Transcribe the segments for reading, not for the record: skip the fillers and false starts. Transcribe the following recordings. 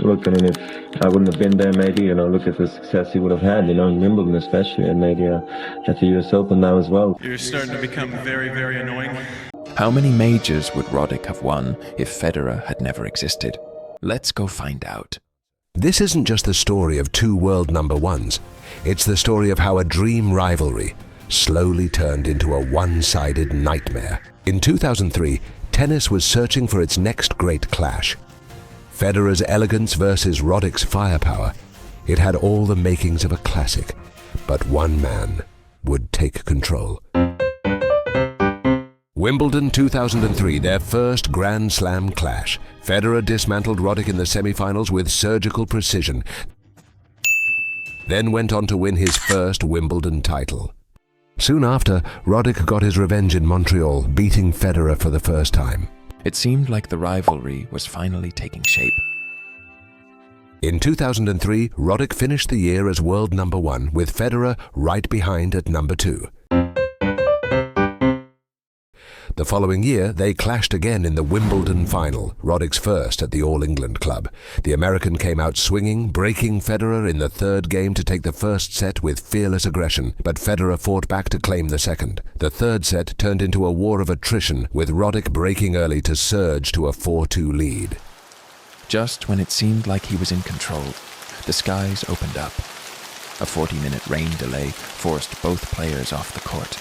look, I mean, if I wouldn't have been there, maybe, you know, look at the success he would have had, you know, in Wimbledon especially, and maybe at the US Open now as well. You're starting to become very, very annoying. How many majors would Roddick have won if Federer had never existed? Let's go find out. This isn't just the story of two world number ones. It's the story of how a dream rivalry slowly turned into a one-sided nightmare. In 2003, tennis was searching for its next great clash. Federer's elegance versus Roddick's firepower. It had all the makings of a classic, but one man would take control. Wimbledon 2003, their first Grand Slam clash. Federer dismantled Roddick in the semi-finals with surgical precision, then went on to win his first Wimbledon title. Soon after, Roddick got his revenge in Montreal, beating Federer for the first time. It seemed like the rivalry was finally taking shape. In 2003, Roddick finished the year as world number one, with Federer right behind at number two. The following year, they clashed again in the Wimbledon final, Roddick's first at the All England Club. The American came out swinging, breaking Federer in the third game to take the first set with fearless aggression, but Federer fought back to claim the second. The third set turned into a war of attrition, with Roddick breaking early to surge to a 4-2 lead. Just when it seemed like he was in control, the skies opened up. A 40-minute rain delay forced both players off the court.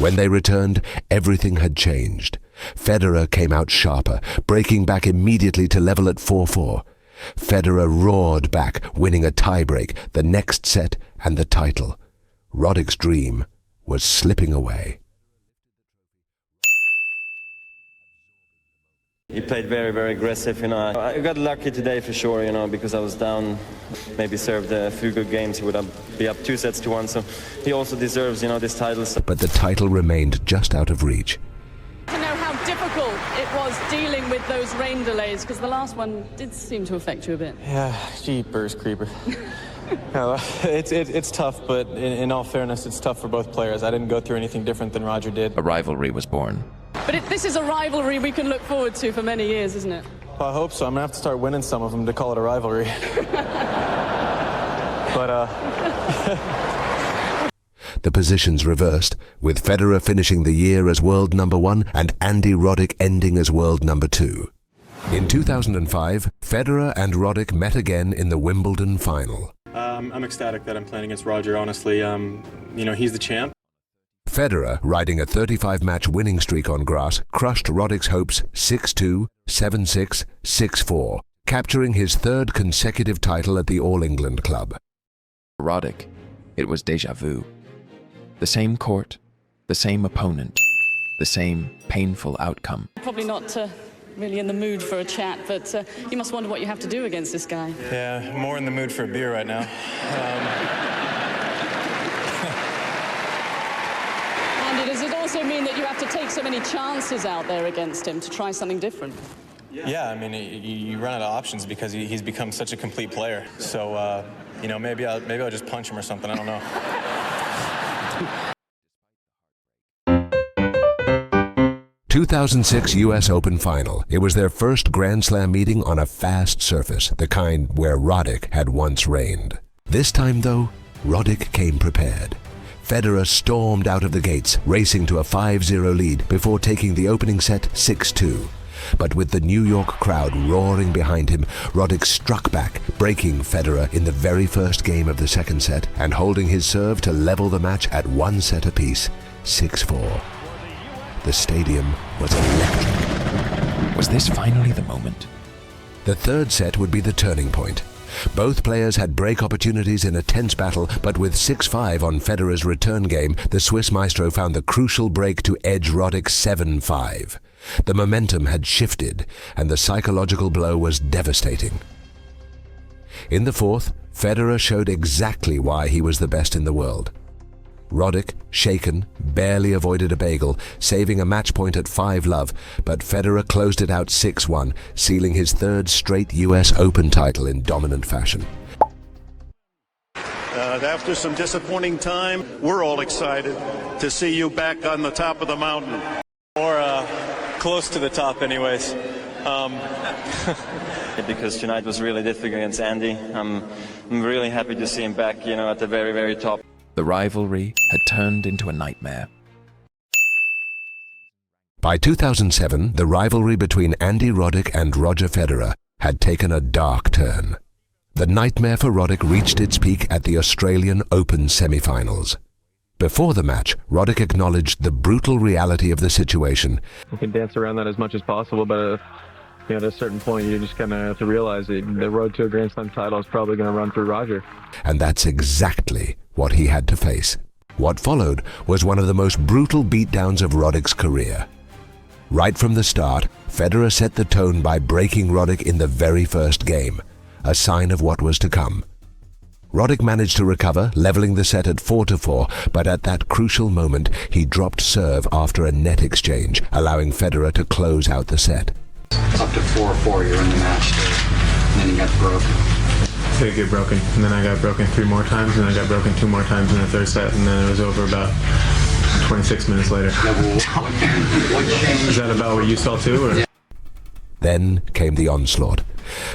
When they returned, everything had changed. Federer came out sharper, breaking back immediately to level at 4-4. Federer roared back, winning a tiebreak, the next set, and the title. Roddick's dream was slipping away. He played very, very aggressive, you know. I got lucky today for sure, you know, because I was down, maybe served a few good games. He would be up 2-1, so he also deserves, you know, this title. But the title remained just out of reach. To know how difficult it was dealing with those rain delays, because the last one did seem to affect you a bit. Yeah, jeepers creeper. No, it's tough, but in all fairness, it's tough for both players. I didn't go through anything different than Roger did. A rivalry was born. But this is a rivalry we can look forward to for many years, isn't it? Well, I hope so. I'm going to have to start winning some of them to call it a rivalry. But, The positions reversed, with Federer finishing the year as world number one and Andy Roddick ending as world number two. In 2005, Federer and Roddick met again in the Wimbledon final. I'm ecstatic that I'm playing against Roger, honestly. You know, he's the champ. Federer, riding a 35-match winning streak on grass, crushed Roddick's hopes 6-2, 7-6, 6-4, capturing his third consecutive title at the All England Club. Roddick, it was déjà vu. The same court, the same opponent, the same painful outcome. Probably not really in the mood for a chat, but you must wonder what you have to do against this guy. yeah, more in the mood for a beer right now. Andy, does it also mean that you have to take so many chances out there against him to try something different? Yeah, I mean, you run out of options because he's become such a complete player. So, you know, maybe I'll just punch him or something. I don't know. 2006 US Open final. It was their first Grand Slam meeting on a fast surface, the kind where Roddick had once reigned. This time, though, Roddick came prepared. Federer stormed out of the gates, racing to a 5-0 lead before taking the opening set 6-2. But with the New York crowd roaring behind him, Roddick struck back, breaking Federer in the very first game of the second set and holding his serve to level the match at 1 set apiece, 6-4. The stadium was electric. Was this finally the moment? The third set would be the turning point. Both players had break opportunities in a tense battle, but with 6-5 on Federer's return game, the Swiss maestro found the crucial break to edge Roddick 7-5. The momentum had shifted, and the psychological blow was devastating. In the fourth, Federer showed exactly why he was the best in the world. Roddick, shaken, barely avoided a bagel, saving a match point at 5-love, but Federer closed it out 6-1, sealing his third straight US Open title in dominant fashion. After some disappointing time, we're all excited to see you back on the top of the mountain. Or close to the top anyways. Because tonight was really difficult against Andy. I'm really happy to see him back, you know, at the very, very top. The rivalry had turned into a nightmare. By 2007, the rivalry between Andy Roddick and Roger Federer had taken a dark turn. The nightmare for Roddick reached its peak at the Australian Open semi-finals. Before the match, Roddick acknowledged the brutal reality of the situation. You can dance around that as much as possible, but at a certain point, you just kind of have to realize that the road to a Grand Slam title is probably going to run through Roger. And that's exactly what he had to face. What followed was one of the most brutal beatdowns of Roddick's career. Right from the start, Federer set the tone by breaking Roddick in the very first game, a sign of what was to come. Roddick managed to recover, leveling the set at 4-4, but at that crucial moment, he dropped serve after a net exchange, allowing Federer to close out the set. Up to 4-4, you're in the match, and then you got broken. It get broken, and then I got broken 3 more times, and I got broken 2 more times in the third set, and then it was over about 26 minutes later. Is that about what you saw too? Or? Then came the onslaught.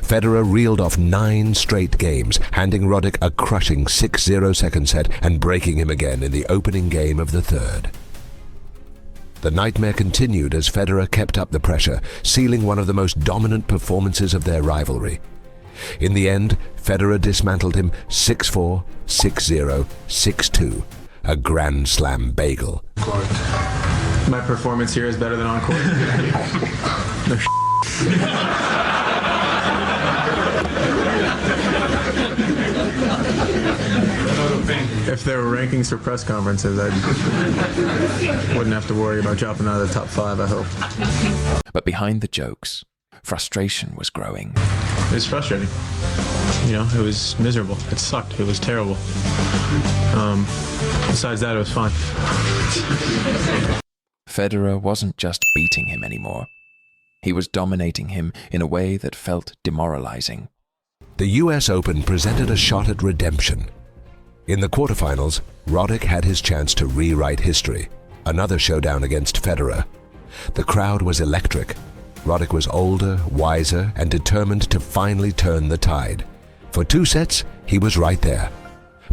Federer reeled off 9 straight games, handing Roddick a crushing 6-0 second set and breaking him again in the opening game of the third. The nightmare continued as Federer kept up the pressure, sealing one of the most dominant performances of their rivalry. In the end, Federer dismantled him 6-4, 6-0, 6-2. A Grand Slam bagel. My performance here is better than on court. No If there were rankings for press conferences, I wouldn't have to worry about dropping out of the top 5, I hope. But behind the jokes, frustration was growing. It was frustrating. You know, it was miserable. It sucked. It was terrible. Besides that, it was fun. Federer wasn't just beating him anymore. He was dominating him in a way that felt demoralizing. The US Open presented a shot at redemption. In the quarterfinals, Roddick had his chance to rewrite history. Another showdown against Federer. The crowd was electric. Roddick was older, wiser, and determined to finally turn the tide. For 2 sets, he was right there.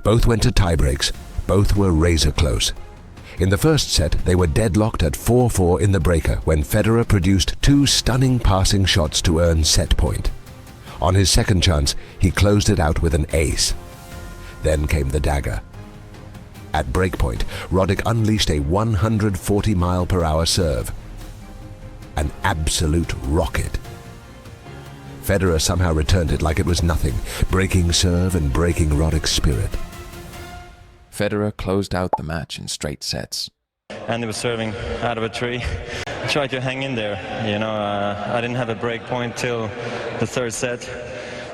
Both went to tiebreaks. Both were razor close. In the first set, they were deadlocked at 4-4 in the breaker when Federer produced 2 stunning passing shots to earn set point. On his second chance, he closed it out with an ace. Then came the dagger. At breakpoint, Roddick unleashed a 140-mile-per-hour serve. An absolute rocket. Federer somehow returned it like it was nothing, breaking serve and breaking Roddick's spirit. Federer closed out the match in straight sets. Andy was serving out of a tree. I tried to hang in there. You know, I didn't have a break point till the third set.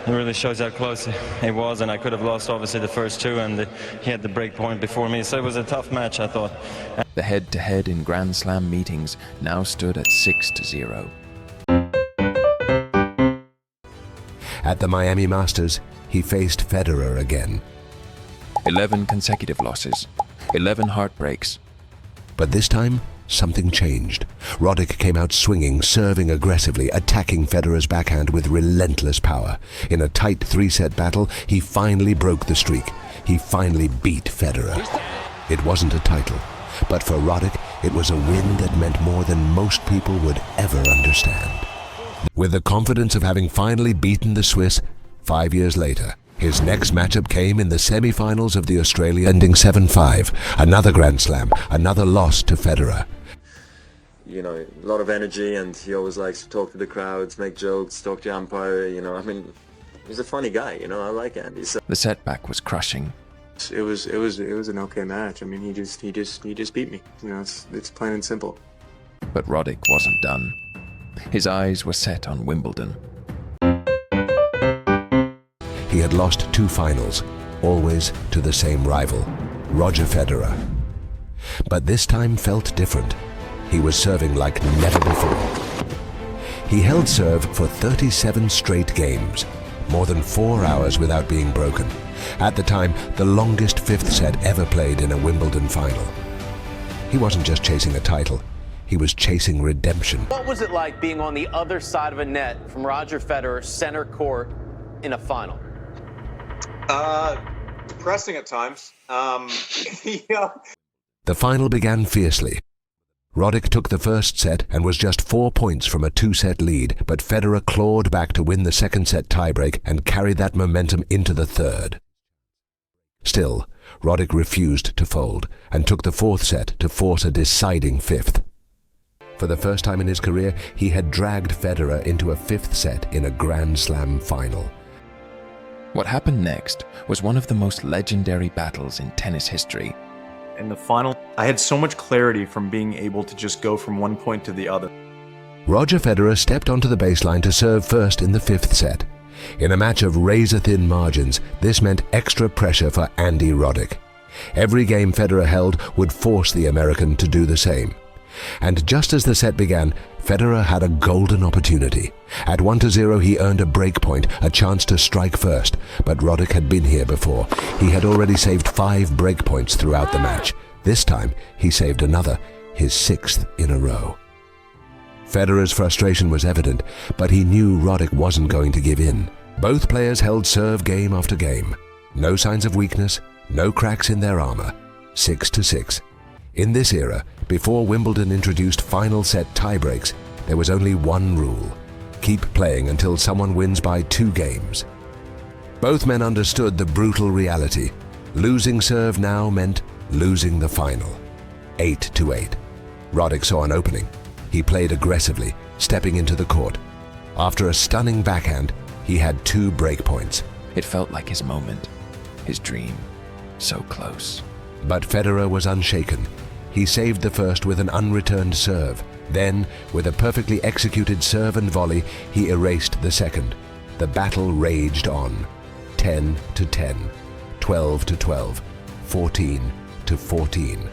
It really shows how close it was, and I could have lost obviously the first 2, and he had the break point before me, so it was a tough match, I thought. The head-to-head in Grand Slam meetings now stood at 6-0. At the Miami Masters, he faced Federer again. 11 consecutive losses, 11 heartbreaks. But this time, something changed. Roddick came out swinging, serving aggressively, attacking Federer's backhand with relentless power. In a tight 3-set battle, he finally broke the streak. He finally beat Federer. It wasn't a title, but for Roddick, it was a win that meant more than most people would ever understand. With the confidence of having finally beaten the Swiss, 5 years later, his next matchup came in the semi-finals of the Australia, ending 7-5. Another Grand Slam, another loss to Federer. You know, a lot of energy, and he always likes to talk to the crowds, make jokes, talk to the umpire, you know, I mean, he's a funny guy, you know, I like Andy. So. The setback was crushing. It was an okay match. I mean, he just beat me. You know, it's plain and simple. But Roddick wasn't done. His eyes were set on Wimbledon. He had lost 2 finals, always to the same rival, Roger Federer. But this time felt different. He was serving like never before. He held serve for 37 straight games, more than 4 hours without being broken. At the time, the longest 5th set ever played in a Wimbledon final. He wasn't just chasing a title. he was chasing redemption. What was it like being on the other side of a net from Roger Federer, center court, in a final? Depressing at times. The final began fiercely. Roddick took the first set and was just 4 points from a 2-set lead, but Federer clawed back to win the second set tiebreak and carried that momentum into the third. Still, Roddick refused to fold and took the fourth set to force a deciding fifth. For the first time in his career, he had dragged Federer into a fifth set in a Grand Slam final. What happened next was one of the most legendary battles in tennis history. In the final, I had so much clarity from being able to just go from one point to the other. Roger Federer stepped onto the baseline to serve first in the fifth set. In a match of razor-thin margins, this meant extra pressure for Andy Roddick. Every game Federer held would force the American to do the same. And just as the set began, Federer had a golden opportunity. At 1-0, he earned a break point, a chance to strike first, but Roddick had been here before. He had already saved 5 break points throughout the match. This time, he saved another, his 6th in a row. Federer's frustration was evident, but he knew Roddick wasn't going to give in. Both players held serve game after game. No signs of weakness, no cracks in their armor. 6-6. In this era, before Wimbledon introduced final set tiebreaks, there was only one rule: keep playing until someone wins by 2 games. Both men understood the brutal reality. Losing serve now meant losing the final. 8-8. Roddick saw an opening. He played aggressively, stepping into the court. After a stunning backhand, he had 2 break points. It felt like his moment, his dream, so close. But Federer was unshaken. He saved the first with an unreturned serve. Then, with a perfectly executed serve and volley, he erased the second. The battle raged on. 10-10, 12-12, 14-14.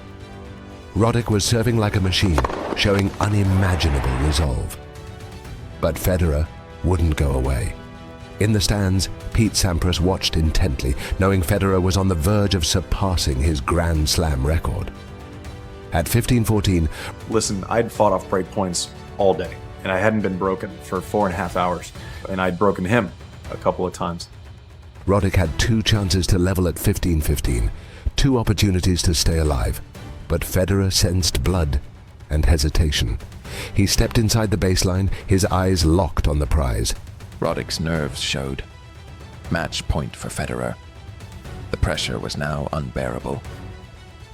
Roddick was serving like a machine, showing unimaginable resolve. But Federer wouldn't go away. In the stands, Pete Sampras watched intently, knowing Federer was on the verge of surpassing his Grand Slam record. At 15-14, listen, I'd fought off break points all day, and I hadn't been broken for 4.5 hours, and I'd broken him a couple of times. Roddick had 2 chances to level at 15-15, 2 opportunities to stay alive, but Federer sensed blood and hesitation. He stepped inside the baseline, his eyes locked on the prize. Roddick's nerves showed. Match point for Federer. The pressure was now unbearable.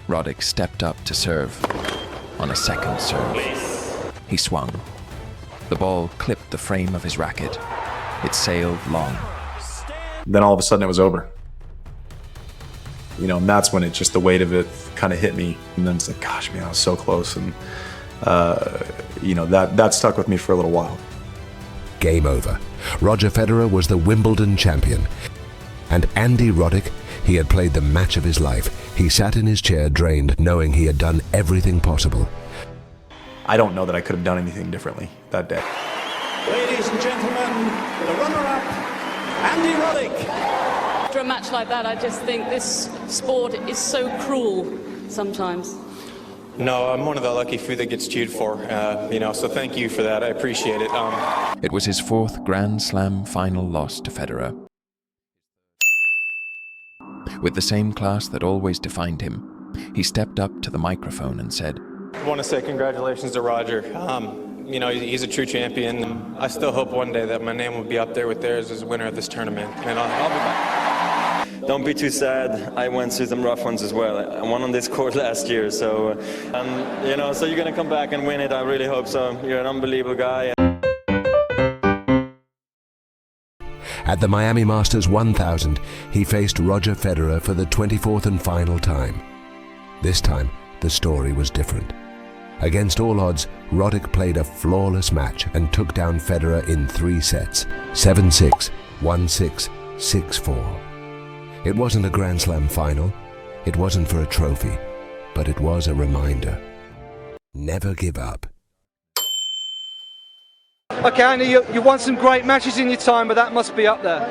Roddick stepped up to serve on a second serve. He swung. The ball clipped the frame of his racket. It sailed long. Then all of a sudden it was over. You know, and that's when it just, the weight of it kind of hit me. And then it's like, gosh, man, I was so close. And, you know, that stuck with me for a little while. Game over. Roger Federer was the Wimbledon champion. And Andy Roddick, he had played the match of his life. He sat in his chair drained, knowing he had done everything possible. I don't know that I could have done anything differently that day. Ladies and gentlemen, the runner-up, Andy Roddick. After a match like that, I just think this sport is so cruel sometimes. No, I'm one of the lucky few that gets cheered for, you know, so thank you for that. I appreciate it. It was his 4th Grand Slam final loss to Federer. With the same class that always defined him, he stepped up to the microphone and said, I want to say congratulations to Roger. You know, he's a true champion. I still hope one day that my name will be up there with theirs as a winner of this tournament, and I'll be back. Don't be too sad. I went through some rough ones as well. I won on this court last year, so you know, so you're gonna come back and win it. I really hope so. You're an unbelievable guy. At the Miami Masters 1000, he faced Roger Federer for the 24th and final time. This time, the story was different. Against all odds, Roddick played a flawless match and took down Federer in 3 sets, 7-6, 1-6, 6-4. It wasn't a Grand Slam final, it wasn't for a trophy, but it was a reminder. Never give up. Okay, Andy, you won some great matches in your time, but that must be up there.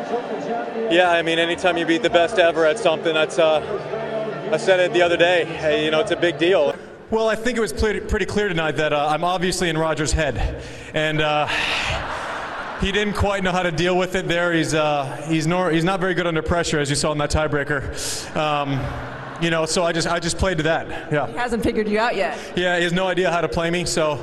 Yeah, I mean, anytime you beat the best ever at something, that's, I said it the other day, hey, you know, it's a big deal. Well, I think it was pretty clear tonight that I'm obviously in Roger's head, and he didn't quite know how to deal with it there. He's not very good under pressure, as you saw in that tiebreaker. You know, so I just played to that. Yeah. He hasn't figured you out yet. Yeah, he has no idea how to play me. So,